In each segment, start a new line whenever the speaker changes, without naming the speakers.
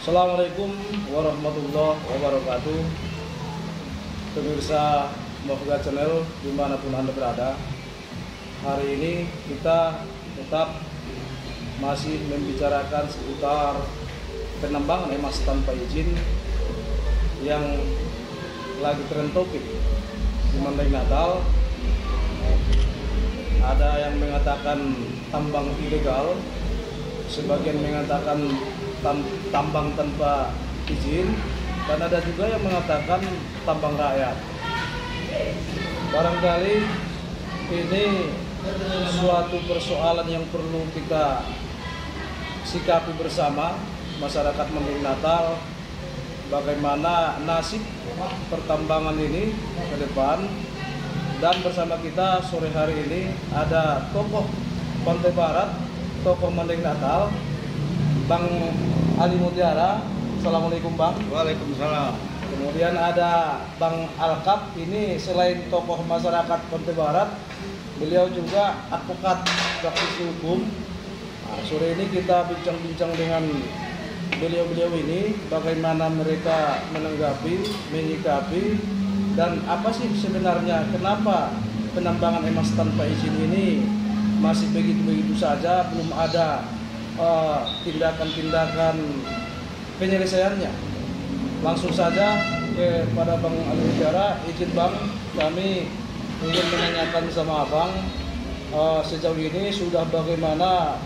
Assalamualaikum warahmatullahi wabarakatuh. Pemirsa Moga Channel dimanapun Anda berada, hari ini kita tetap masih membicarakan seputar penambangan emas tanpa izin yang lagi tren topik di Mandai Natal. Ada yang mengatakan tambang ilegal, sebagian mengatakan tambang tanpa izin, dan ada juga yang mengatakan tambang rakyat. Barangkali ini suatu persoalan yang perlu kita sikapi bersama masyarakat Mandai Natal, bagaimana nasib pertambangan ini ke depan. Dan bersama kita sore hari ini ada tokoh Pantai Barat, tokoh Mandai Natal, Bang Ali Mutiara. Assalamualaikum Bang.
Waalaikumsalam.
Kemudian ada Bang Alkap, ini selain tokoh masyarakat Pantai Barat, beliau juga advokat praktisi hukum. Nah, sore ini kita bincang-bincang dengan beliau-beliau ini, bagaimana mereka menanggapi, menyikapi, dan apa sih sebenarnya kenapa penambangan emas tanpa izin ini masih begitu-begitu saja, belum ada tindakan-tindakan penyelesaiannya. Langsung saja kepada Bang Ali Mutiara. Izin Bang, kami ingin menanyakan sama Abang, sejauh ini sudah bagaimana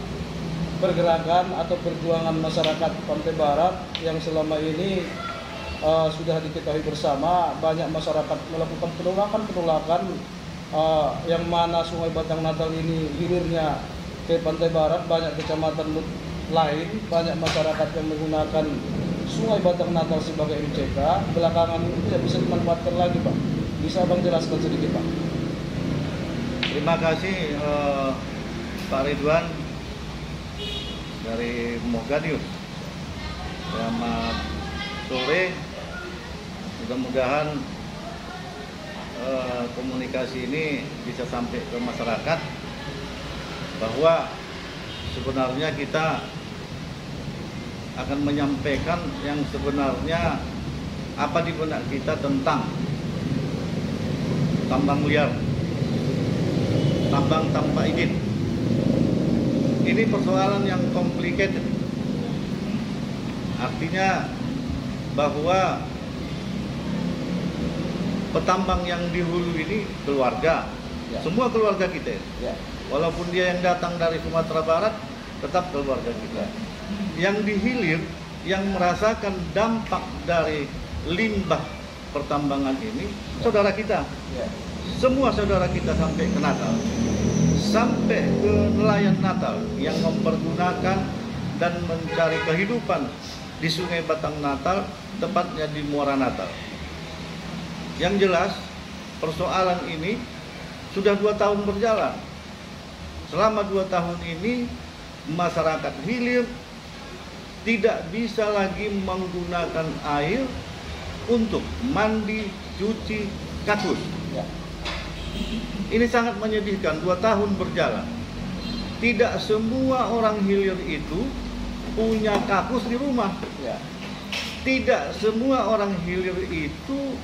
pergerakan atau perjuangan masyarakat Pantai Barat yang selama ini sudah diketahui bersama banyak masyarakat melakukan penolakan yang mana Sungai Batang Natal ini hilirnya ke Pantai Barat, banyak kecamatan lain, banyak masyarakat yang menggunakan Sungai Batang Natal sebagai MCK. Belakangan ini tidak bisa dimanfaatkan lagi, Pak. Bisa Abang jelaskan sedikit, Pak?
Terima kasih Pak Ridwan dari Moga News. Selamat sore. Mudah-mudahan komunikasi ini bisa sampai ke masyarakat bahwa sebenarnya kita akan menyampaikan yang sebenarnya apa di benak kita tentang tambang liar, tambang tanpa izin. Ini persoalan yang complicated. Artinya bahwa petambang yang di hulu ini keluarga, ya. Semua keluarga kita, ya. Walaupun dia yang datang dari Sumatera Barat, tetap keluarga kita. Yang di hilir, yang merasakan dampak dari limbah pertambangan ini, saudara kita, ya. Semua saudara kita sampai ke Natal, sampai ke nelayan Natal yang mempergunakan dan mencari kehidupan di Sungai Batang Natal, tepatnya di Muara Natal. Yang jelas, persoalan ini sudah 2 tahun berjalan. Selama 2 tahun ini, masyarakat hilir tidak bisa lagi menggunakan air untuk mandi, cuci, kakus. Ini sangat menyedihkan, 2 tahun berjalan. Tidak semua orang hilir itu punya kakus di rumah. Tidak semua orang hilir itu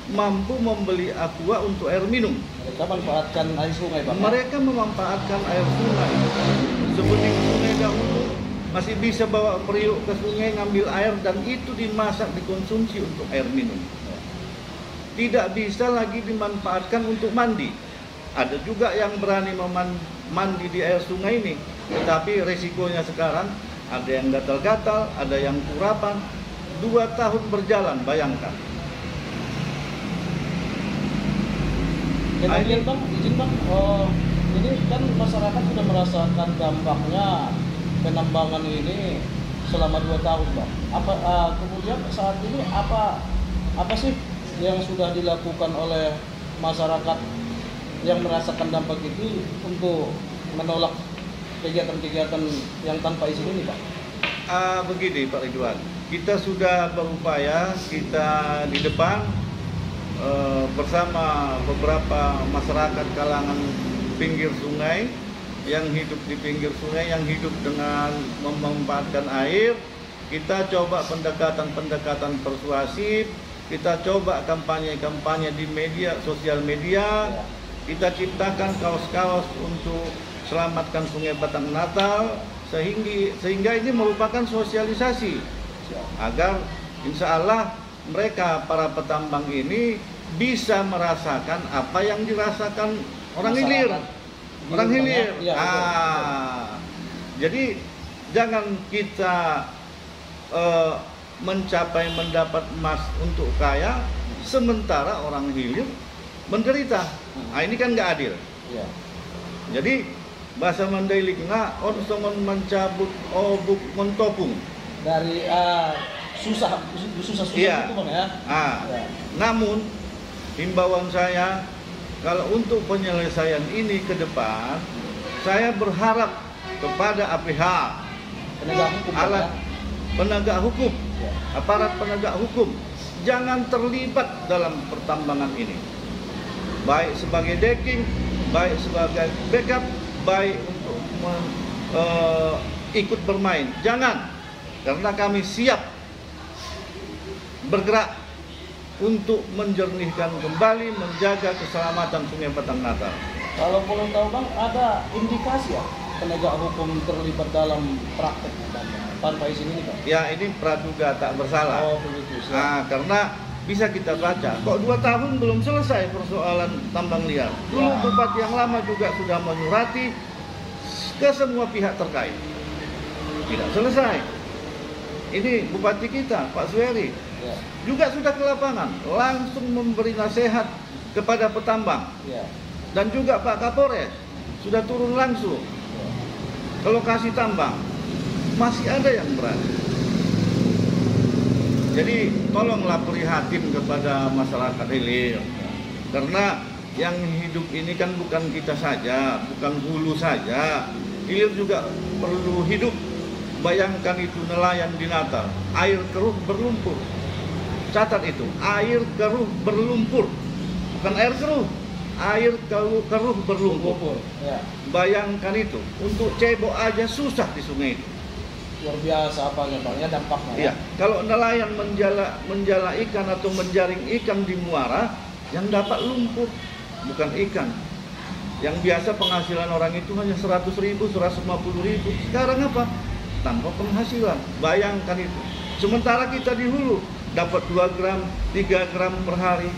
mampu membeli aqua untuk air minum.
Mereka memanfaatkan air sungai, Bang.
Mereka memanfaatkan air sungai. Seperti sungai dahulu masih bisa bawa periuk ke sungai, ngambil air, dan itu dimasak, dikonsumsi untuk air minum. Tidak bisa lagi dimanfaatkan untuk mandi. Ada juga yang berani mandi di air sungai ini, tetapi resikonya sekarang ada yang gatal-gatal, ada yang kurapan. 2 tahun berjalan, bayangkan.
Kemudian Bang, izin Bang, ini kan masyarakat sudah merasakan dampaknya penambangan ini selama 2 tahun, Bang. Kemudian saat ini apa sih yang sudah dilakukan oleh masyarakat yang merasakan dampak itu untuk menolak kegiatan-kegiatan yang tanpa izin ini, Pak?
Begini Pak Ridwan, kita sudah berupaya, kita di depan bersama beberapa masyarakat kalangan pinggir sungai yang hidup di pinggir sungai, yang hidup dengan memanfaatkan air, kita coba pendekatan-pendekatan persuasif, kita coba kampanye-kampanye di media, sosial media, kita ciptakan kaos-kaos untuk selamatkan Sungai Batang Natal, sehingga ini merupakan sosialisasi agar insya Allah mereka para petambang ini bisa merasakan apa yang dirasakan orang hilir. Orang hilir.
Ya,
jadi jangan kita mendapat emas untuk kaya, sementara orang hilir menderita. Nah, ini kan nggak adil.
Ya.
Jadi bahasa Mandailing orang mencabut obuk mentopung
dari susah
iya.
itu Bang ya.
Ya. Namun himbauan saya, kalau untuk penyelesaian ini ke depan, saya berharap kepada APH, penegak hukum, aparat penegak hukum, jangan terlibat dalam pertambangan ini, baik sebagai decking, baik sebagai backup, baik untuk ikut bermain, jangan, karena kami siap bergerak untuk menjernihkan kembali, menjaga keselamatan Sungai Batang Natal.
Kalau boleh tahu Bang, ada indikasi ya penegak hukum terlibat dalam praktek tanpa izin ini Bang?
Ya, ini praduga tak bersalah.
Oh begitu.
Karena bisa kita baca, kok 2 tahun belum selesai persoalan tambang liar. Dulu bupati yang lama juga sudah menyurati ke semua pihak terkait, tidak selesai. Ini bupati kita, Pak Sueri, juga sudah ke lapangan, langsung memberi nasihat kepada petambang. Dan juga Pak Kapolres sudah turun langsung ke lokasi tambang. Masih ada yang berani. Jadi tolonglah prihatin kepada masyarakat hilir, karena yang hidup ini kan bukan kita saja, bukan hulu saja. Hilir juga perlu hidup. Bayangkan itu nelayan di Natal, air keruh berlumpur. Catat itu, air keruh berlumpur, bukan air keruh, air keruh berlumpur. Bayangkan itu, untuk cebok aja susah di sungai itu.
Luar biasa apanya Bang ya dampaknya.
Iya, kalau nelayan menjala ikan atau menjaring ikan di muara, yang dapat lumpur, bukan ikan. Yang biasa penghasilan orang itu hanya 100.000, 150.000. Sekarang apa? Tanpa penghasilan. Bayangkan itu. Sementara kita di hulu dapat 2 gram, 3 gram per hari.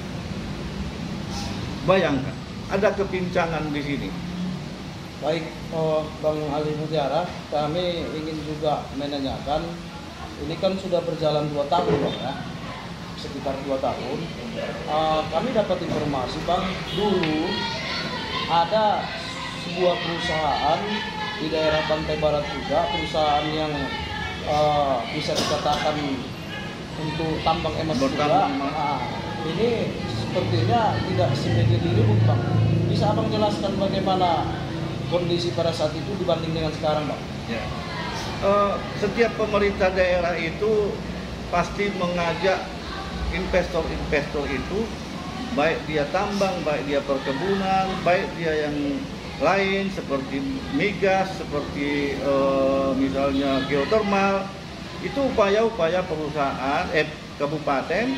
Bayangkan, ada kepincangan di sini.
Baik, Bang Ali Mutiara, kami ingin juga menanyakan, ini kan sudah berjalan 2 tahun Bang ya, sekitar 2 tahun. Kami dapat informasi Bang, dulu ada sebuah perusahaan di daerah Pantai Barat juga, perusahaan yang bisa dikatakan untuk tambang emas juga. Ini sepertinya tidak sedikit diribut Bang. Bisa Abang jelaskan bagaimana kondisi pada saat itu dibanding dengan sekarang Bang?
Ya. Setiap pemerintah daerah itu pasti mengajak investor-investor itu, baik dia tambang, baik dia perkebunan, baik dia yang lain seperti migas, seperti misalnya geotermal, itu upaya-upaya perusahaan kabupaten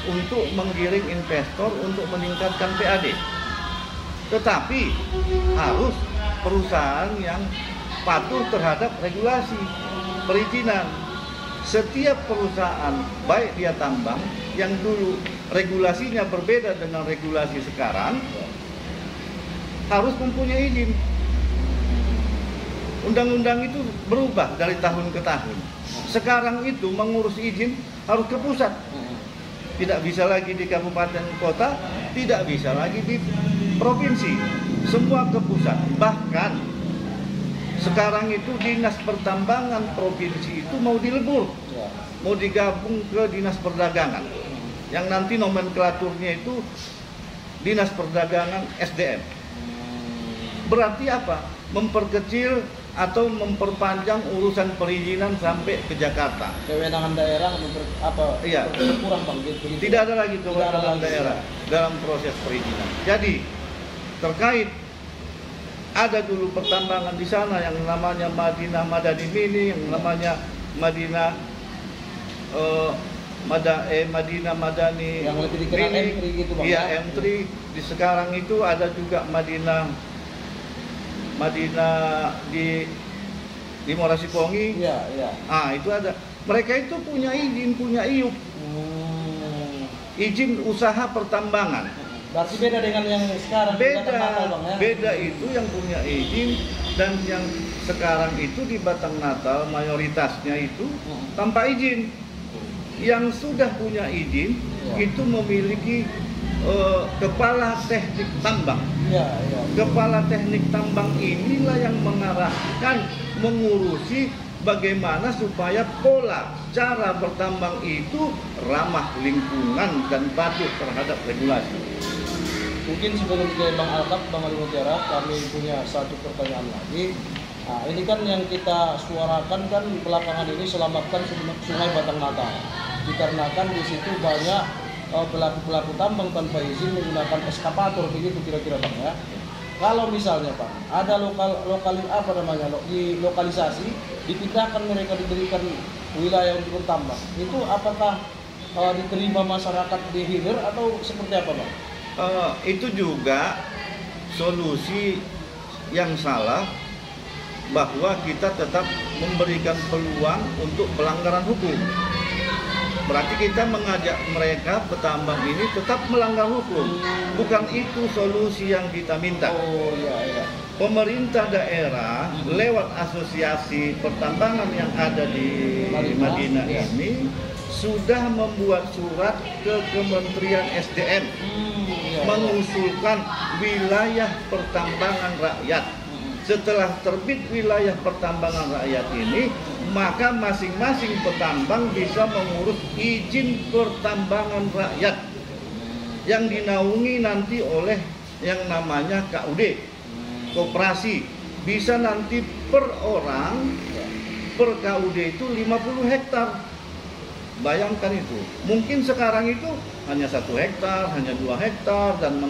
untuk menggiring investor untuk meningkatkan PAD. Tetapi harus perusahaan yang patuh terhadap regulasi perizinan. Setiap perusahaan, baik dia tambang yang dulu regulasinya berbeda dengan regulasi sekarang, harus mempunyai izin. Undang-undang itu berubah dari tahun ke tahun. Sekarang itu mengurus izin harus ke pusat. Tidak bisa lagi di kabupaten kota, tidak bisa lagi di provinsi. Semua ke pusat. Bahkan sekarang itu dinas pertambangan provinsi itu mau dilebur, mau digabung ke dinas perdagangan, yang nanti nomenklaturnya itu dinas perdagangan SDM. Berarti apa? Memperkecil atau memperpanjang urusan perizinan sampai ke Jakarta.
Kewenangan daerah
iya,
berkurang Bang gitu.
Tidak ada lagi kewenangan daerah dalam proses perizinan. Jadi terkait ada dulu pertambangan di sana yang namanya Madinah Madani Mini, yang namanya Madinah Madinah Madani
yang lebih dikenal M3 gitu Bang.
Iya, M3. Di sekarang itu ada juga Madinah di Muara Sipongi.
Iya, iya.
Itu ada. Mereka itu punya izin, punya IUP. Izin usaha pertambangan.
Berarti beda dengan yang sekarang.
Beda itu yang punya izin, dan yang sekarang itu di Batang Natal mayoritasnya itu tanpa izin. Yang sudah punya izin itu memiliki kepala teknik tambang. Kepala teknik tambang inilah yang mengarahkan, mengurusi bagaimana supaya pola cara bertambang itu ramah lingkungan dan patuh terhadap regulasi.
Mungkin sebelum ke Bang Alkap, Bang Ali Mutiara, kami punya satu pertanyaan lagi. Nah, ini kan yang kita suarakan kan belakangan ini selamatkan Sungai Batang Natal. Dikarenakan di situ banyak pelaku-pelaku tambang tanpa izin menggunakan eskavator, begitu kira-kira Bang ya. Kalau misalnya Bang, ada lokalisasi, dipindahkan mereka, diberikan wilayah untuk bertambang, itu apakah diterima masyarakat di hilir atau seperti apa Bang?
Itu juga solusi yang salah, bahwa kita tetap memberikan peluang untuk pelanggaran hukum. Berarti kita mengajak mereka petambang ini tetap melanggar hukum. Bukan itu solusi yang kita minta. Pemerintah daerah lewat asosiasi pertambangan yang ada di Madinah ini sudah membuat surat ke Kementerian SDM mengusulkan wilayah pertambangan rakyat. Setelah terbit wilayah pertambangan rakyat ini, maka masing-masing petambang bisa mengurus izin pertambangan rakyat yang dinaungi nanti oleh yang namanya KUD, koperasi. Bisa nanti per orang, per KUD itu 50 hektar. Bayangkan itu. Mungkin sekarang itu hanya 1 hektar, hanya 2 hektar, dan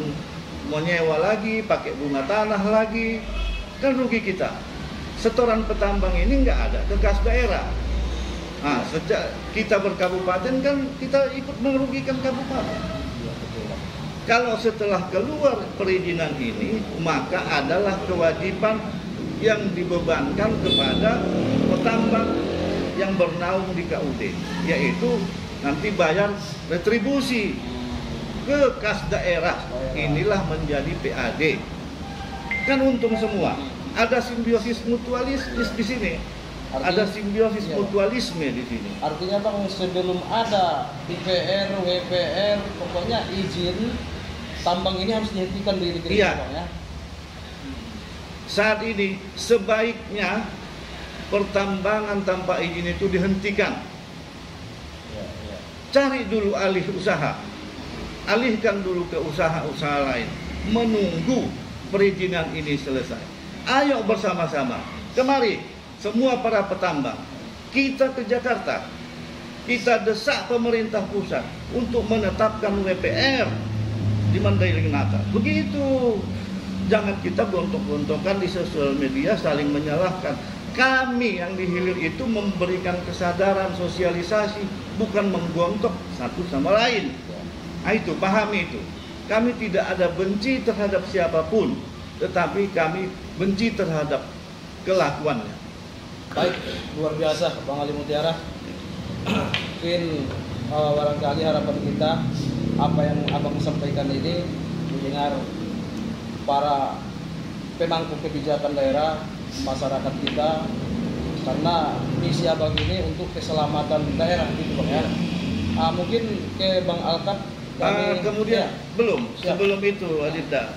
menyewa lagi, pakai bunga tanah lagi. Kan rugi kita. Setoran petambang ini nggak ada ke kas daerah. Nah, sejak kita berkabupaten kan kita ikut merugikan kabupaten. Kalau setelah keluar perizinan ini, maka adalah kewajiban yang dibebankan kepada petambang yang bernaung di KUD, yaitu nanti bayar retribusi ke kas daerah. Inilah menjadi PAD. Kan untung semua. Ada simbiosis mutualisme di sini. Ada simbiosis mutualisme di sini.
Artinya Bang, sebelum ada IPR, WPR, pokoknya izin tambang ini harus dihentikan di negeri Bang ya. Saat ini sebaiknya pertambangan tanpa izin itu dihentikan. Cari dulu alih usaha. Alihkan dulu ke usaha-usaha lain. Menunggu perizinan ini selesai. Ayo bersama-sama, kemari semua para petambang, kita ke Jakarta, kita desak pemerintah pusat untuk menetapkan WPR di Mandailing Natal. Begitu, jangan kita gontok-gontokan di sosial media saling menyalahkan. Kami yang di hilir itu memberikan kesadaran, sosialisasi, bukan menggontok satu sama lain. Nah itu, pahami itu. Kami tidak ada benci terhadap siapapun, tetapi kami benci terhadap kelakuannya. Baik, luar biasa Bang Ali Mutiara. Mungkin barangkali harapan kita, apa yang Abang sampaikan ini mendengar para pemangku kebijakan daerah, masyarakat kita, karena misi Abang ini untuk keselamatan daerah gitu Bang ya. Mungkin ke Bang Alkap. Kemudian belum, sebelum itu Adinda.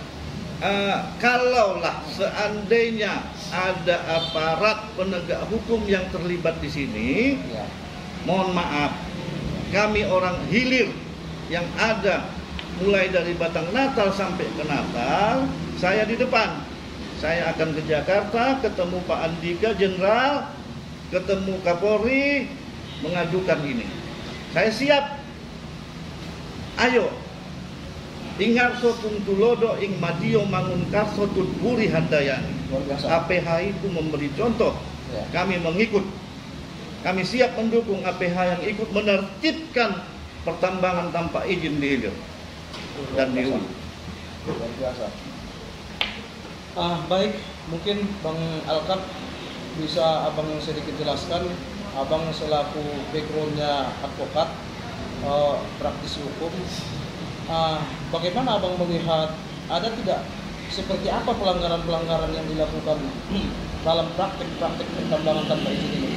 Kalaulah seandainya ada aparat penegak hukum yang terlibat di sini, mohon maaf, kami orang hilir yang ada mulai dari Batang Natal sampai ke Natal, saya di depan. Saya akan ke Jakarta, ketemu Pak Andika Jenderal, ketemu Kapolri, mengajukan ini. Saya siap. Ayo. Ingat sotun tulodo ing madio mangunkar sotun buri handayani. APH itu memberi contoh, kami mengikut.
Kami siap mendukung APH yang ikut menertibkan pertambangan tanpa izin di hilir dan di hulu.
Luar biasa. Baik, mungkin Bang Alkap bisa abang sedikit jelaskan. Abang selaku backgroundnya advokat, praktisi hukum, bagaimana abang melihat ada tidak seperti apa pelanggaran-pelanggaran yang dilakukan dalam praktek-praktek pertambangan tanpa izin ini?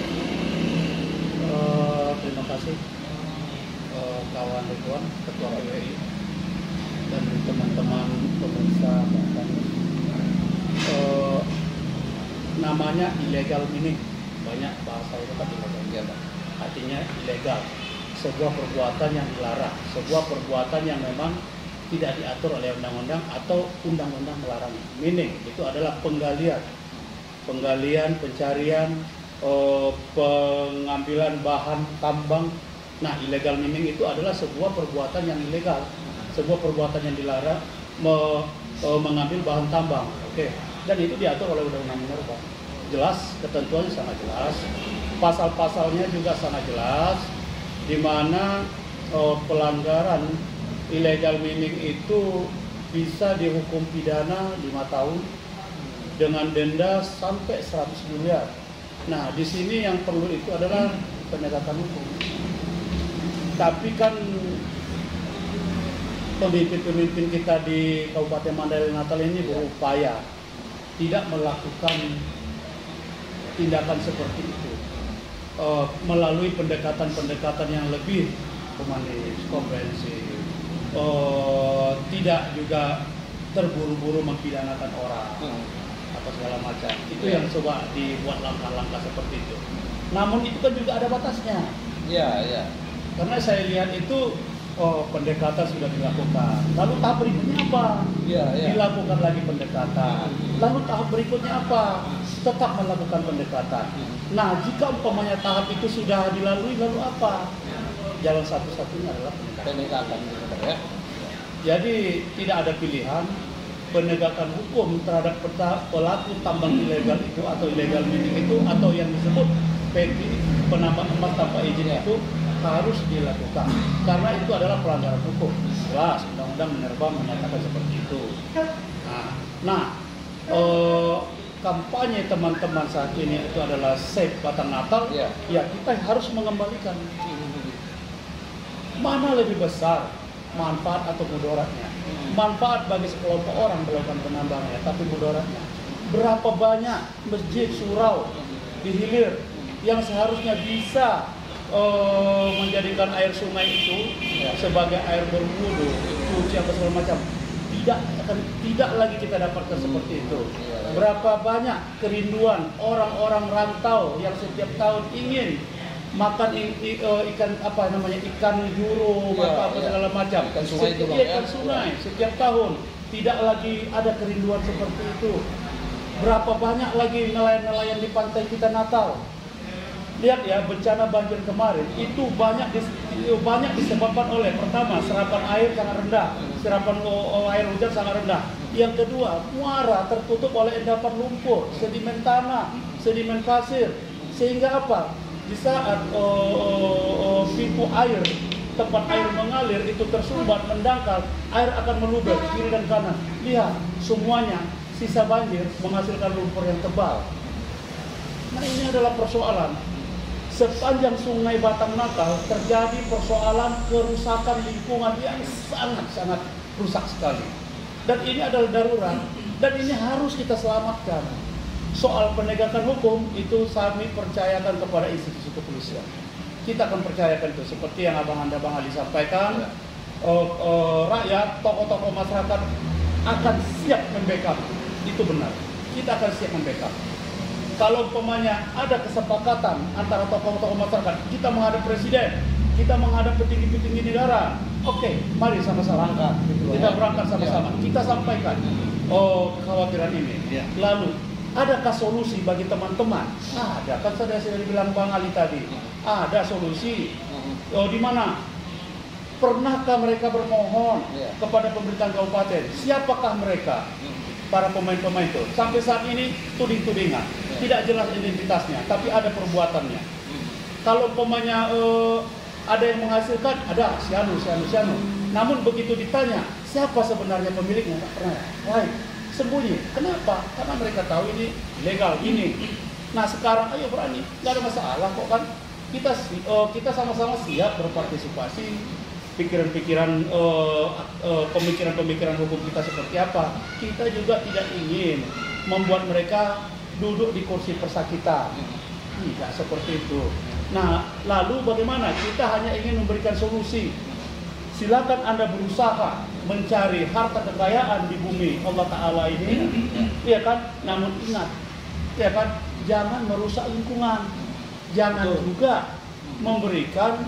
Terima kasih kawan Ridwan, Ketua PWI, dan teman-teman pemirsa bahkan namanya illegal mining, banyak bahasa itu kan illegal, artinya ilegal, sebuah perbuatan yang dilarang, sebuah perbuatan yang memang tidak diatur oleh undang-undang atau undang-undang melarang. Mining itu adalah penggalian, pencarian, pengambilan bahan tambang. Nah, illegal mining itu adalah sebuah perbuatan yang ilegal, sebuah perbuatan yang dilarang, mengambil bahan tambang. Oke. Dan itu diatur oleh Undang-Undang Minerba. Jelas, ketentuannya sangat jelas, pasal-pasalnya juga sangat jelas, di mana pelanggaran illegal mining itu bisa dihukum pidana 5 tahun dengan denda sampai 100 miliar. Nah, di sini yang perlu itu adalah penegakan hukum. Tapi kan pemimpin-pemimpin kita di Kabupaten Mandailing Natal ini berupaya tidak melakukan tindakan seperti itu, melalui pendekatan-pendekatan yang lebih humanis, komprehensif, tidak juga terburu-buru mempidanakan orang atau segala macam. Itu yang coba dibuat langkah-langkah seperti itu. Namun itu kan juga ada batasnya.
Ya.
Karena saya lihat itu pendekatan sudah dilakukan. Lalu tahap berikutnya apa? Dilakukan lagi pendekatan. Lalu tahap berikutnya apa? Tetap melakukan pendekatan. Nah, jika umpamanya tahap itu sudah dilalui, lalu apa? Jalan satu-satunya adalah pendekatan.
Ya.
Jadi tidak ada pilihan. Penegakan hukum terhadap pelaku tambang ilegal itu atau illegal mining itu atau yang disebut PG, penambang emas tanpa izin itu harus dilakukan karena itu adalah pelanggaran hukum. Jelas Undang-Undang Minerba menyatakan seperti itu. Nah, kampanye teman-teman saat ini itu adalah Save Batang Natal. Ya, kita harus mengembalikan. Mana lebih besar manfaat atau mudaratnya? Manfaat bagi sekelompok orang melakukan penambangannya, tapi mudaratnya berapa banyak masjid surau di hilir yang seharusnya bisa menjadikan air sungai itu sebagai air berwudu, cuci apa segala macam, tidak lagi kita dapatkan seperti itu. Berapa banyak kerinduan orang-orang rantau yang setiap tahun ingin makan ikan juru apa segala macam, ikan sungai setiap tahun, tidak lagi ada kerinduan seperti itu. Berapa banyak lagi nelayan-nelayan di pantai kita Natal. Lihat ya, bencana banjir kemarin itu banyak disebabkan oleh, pertama, serapan air sangat rendah, serapan air hujan sangat rendah. Yang kedua, muara tertutup oleh endapan lumpur, sedimen tanah, sedimen pasir, sehingga apa? Di saat pintu air, tempat air mengalir itu tersumbat, mendangkal, air akan meluber kiri dan kanan. Lihat, semuanya sisa banjir menghasilkan lumpur yang tebal. Nah, ini adalah persoalan. Sepanjang Sungai Batang Natal terjadi persoalan kerusakan lingkungan yang sangat-sangat rusak sekali. Dan ini adalah darurat, dan ini harus kita selamatkan. Soal penegakan hukum itu kami percayakan kepada institusi kepolisian. Kita akan percayakan itu seperti yang Bang Ali sampaikan. Rakyat, tokoh-tokoh masyarakat akan siap membackup. Itu benar. Kita akan siap membackup. Kalau umpamanya ada kesepakatan antara tokoh-tokoh masyarakat, kita menghadap presiden, kita menghadap petinggi-petinggi negara, oke, mari sama-sama kita berangkat sama-sama, kita sampaikan kekhawatiran ini. Lalu adakah solusi bagi teman-teman? Ada, kan sudah dibilang Bang Ali tadi, ada solusi. Di mana? Pernahkah mereka bermohon kepada pemerintahan kabupaten? Siapakah mereka? Para pemain-pemain itu sampai saat ini tuding-tudingan, tidak jelas identitasnya, tapi ada perbuatannya. Kalau umpamanya ada yang menghasilkan, ada sianu. Namun begitu ditanya siapa sebenarnya pemiliknya, tak pernah. Why? Sembunyi. Kenapa? Karena mereka tahu ini legal ini. Nah sekarang ayo berani, nggak ada masalah kok kan. Kita sama-sama siap berpartisipasi. Pemikiran hukum kita seperti apa. Kita juga tidak ingin membuat mereka duduk di kursi persakitan. Tidak seperti itu. Nah, lalu bagaimana? Kita hanya ingin memberikan solusi. Silakan Anda berusaha mencari harta kekayaan di bumi Allah Ta'ala ini, ya kan? Namun ingat, ya kan? Jangan merusak lingkungan. Jangan juga memberikan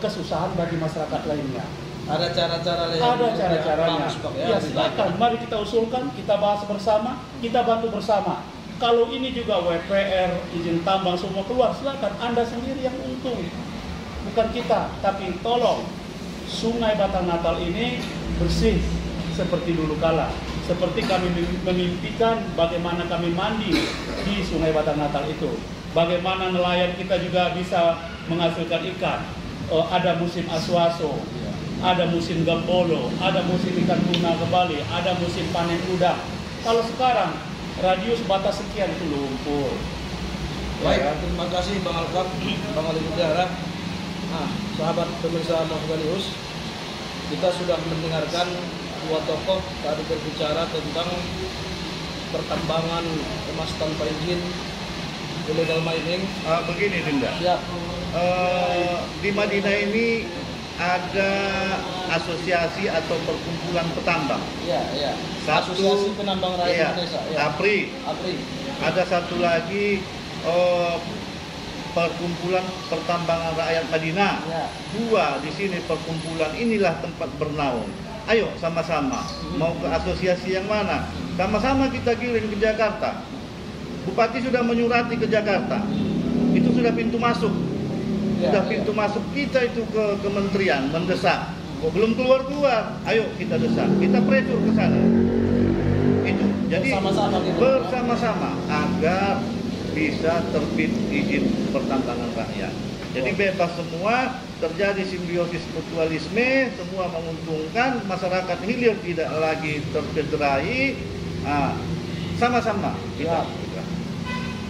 kesusahan bagi masyarakat lainnya.
Ada cara-cara lain.
Ada cara-caranya. Ya silakan, mari kita usulkan, kita bahas bersama, kita bantu bersama. Kalau ini juga WPR, izin tambang semua keluar, silakan Anda sendiri yang untung. Bukan kita, tapi tolong Sungai Batang Natal ini bersih seperti dulu kala. Seperti kami memimpikan bagaimana kami mandi di Sungai Batang Natal itu. Bagaimana nelayan kita juga bisa menghasilkan ikan. Ada musim aswaso, ada musim gambolo, ada musim ikan tuna kembali, ada musim panen udang. Kalau sekarang radius batas sekian itu lumpur.
Baik, terima kasih Bang Alkam, Bang Ali Mutiara. Nah, sahabat pemirsa Mahfalius, kita sudah mendengarkan dua tokoh tadi berbicara tentang pertambangan emas tanpa izin, illegal mining.
Begini Dinda,
Ya,
di Madinah ini ada asosiasi atau perkumpulan petambang.
ya.
Satu,
Asosiasi Penambang Rakyat
iya,
Indonesia. Ya.
APRI. Ada satu lagi perkumpulan pertambangan rakyat Madinah.
Ya.
Dua di sini perkumpulan, inilah tempat bernaung. Ayo sama-sama mau ke asosiasi yang mana? Sama-sama kita giring ke Jakarta. Bupati sudah menyurati ke Jakarta. Itu sudah pintu masuk. Sudah pintu masuk kita itu ke kementerian mendesak. Kok belum keluar-keluar? Ayo kita desak. Kita pressure ke sana. Itu. Jadi bersama-sama agar bisa terbit izin pertambangan rakyat. Jadi bebas semua, terjadi simbiosis mutualisme, semua menguntungkan, masyarakat hilir tidak lagi tercederai. Sama-sama kita.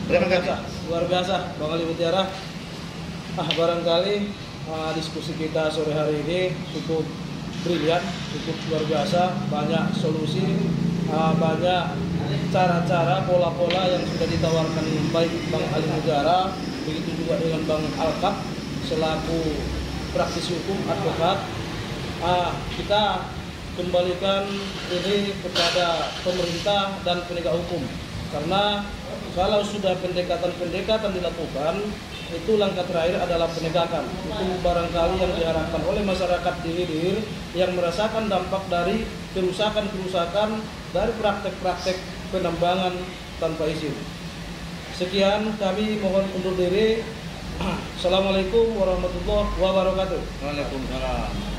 Terima kasih.
Luar biasa Bang Ali Mutiara. Barangkali diskusi kita sore hari ini cukup brilian, cukup luar biasa, banyak solusi, banyak cara-cara, pola-pola yang sudah ditawarkan baik Bang Ali Mutiara, begitu juga dengan Bang Alkam selaku praktisi hukum, advokat. Kita kembalikan ini kepada pemerintah dan penegak hukum, karena kalau sudah pendekatan dilakukan, itu langkah terakhir adalah penegakan. Itu barangkali yang diharapkan oleh masyarakat di hilir yang merasakan dampak dari kerusakan dari praktek-praktek penambangan tanpa izin. Sekian, kami mohon undur diri. Assalamualaikum warahmatullahi wabarakatuh.
Waalaikumsalam.